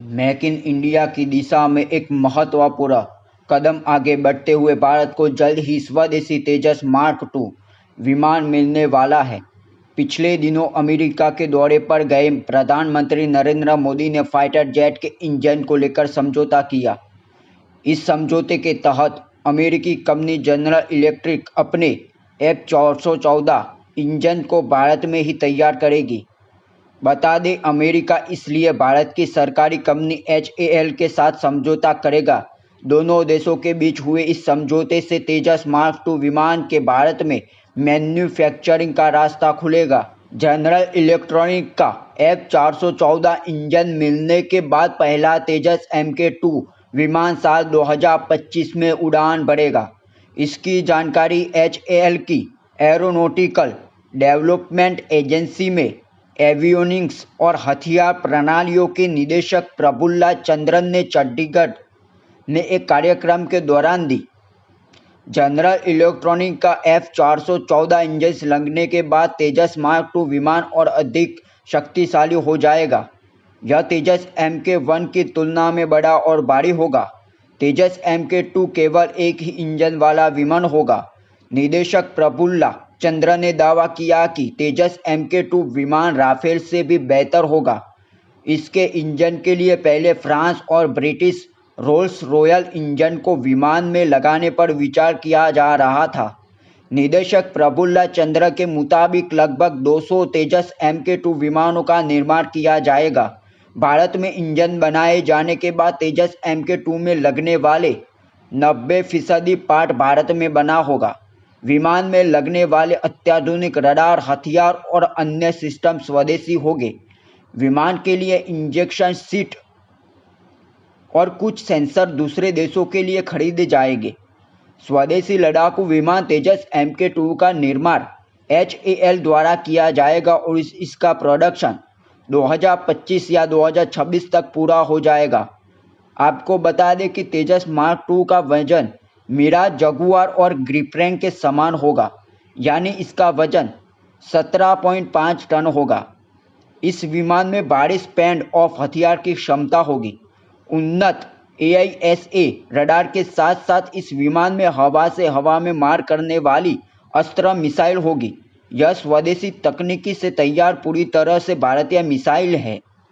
Make in India की दिशा में एक महत्वपूर्ण कदम आगे बढ़ते हुए भारत को जल्द ही स्वदेशी तेजस मार्क टू विमान मिलने वाला है। पिछले दिनों अमेरिका के दौरे पर गए प्रधानमंत्री नरेंद्र मोदी ने फाइटर जेट के इंजन को लेकर समझौता किया। इस समझौते के तहत अमेरिकी कंपनी जनरल इलेक्ट्रिक अपने F414 इंजन को भारत में ही तैयार करेगी। बता दें, अमेरिका इसलिए भारत की सरकारी कंपनी HAL के साथ समझौता करेगा। दोनों देशों के बीच हुए इस समझौते से तेजस मार्क टू विमान के भारत में मैन्युफैक्चरिंग का रास्ता खुलेगा। जनरल इलेक्ट्रॉनिक का F414 इंजन मिलने के बाद पहला तेजस Mk2 विमान साल 2025 में उड़ान भरेगा। इसकी जानकारी HAL की एरोनॉटिकल डेवलपमेंट एजेंसी में एवियोनिक्स और हथियार प्रणालियों के निदेशक प्रफुल्ला चंद्रन ने चंडीगढ़ में एक कार्यक्रम के दौरान दी। जनरल इलेक्ट्रॉनिक का F414 इंजन लगने के बाद तेजस मार्क टू विमान और अधिक शक्तिशाली हो जाएगा। यह तेजस Mk1 की तुलना में बड़ा और भारी होगा। तेजस Mk2 केवल एक ही इंजन वाला विमान होगा। निदेशक प्रफुल्ला चंद्र ने दावा किया कि तेजस Mk2 विमान राफेल से भी बेहतर होगा। इसके इंजन के लिए पहले फ्रांस और ब्रिटिश रोल्स रॉयल इंजन को विमान में लगाने पर विचार किया जा रहा था। निदेशक प्रफुल्ला चंद्र के मुताबिक लगभग 200 तेजस Mk2 विमानों का निर्माण किया जाएगा। भारत में इंजन बनाए जाने के बाद तेजस Mk2 में लगने वाले 90% पार्ट भारत में बना होगा। विमान में लगने वाले अत्याधुनिक रडार, हथियार और अन्य सिस्टम स्वदेशी होंगे। विमान के लिए इंजेक्शन सीट और कुछ सेंसर दूसरे देशों के लिए खरीदे जाएंगे। स्वदेशी लड़ाकू विमान तेजस Mk2 का निर्माण HAL द्वारा किया जाएगा और इसका प्रोडक्शन 2025 या 2026 तक पूरा हो जाएगा। आपको बता दें कि तेजस मार्क टू का वजन मिराज, जगुआर और ग्रिपेन के समान होगा, यानी इसका वजन 17.5 टन होगा। इस विमान में भारी स्पैन ऑफ हथियार की क्षमता होगी। उन्नत AISA रडार के साथ साथ इस विमान में हवा से हवा में मार करने वाली अस्त्र मिसाइल होगी। यह स्वदेशी तकनीकी से तैयार पूरी तरह से भारतीय मिसाइल है।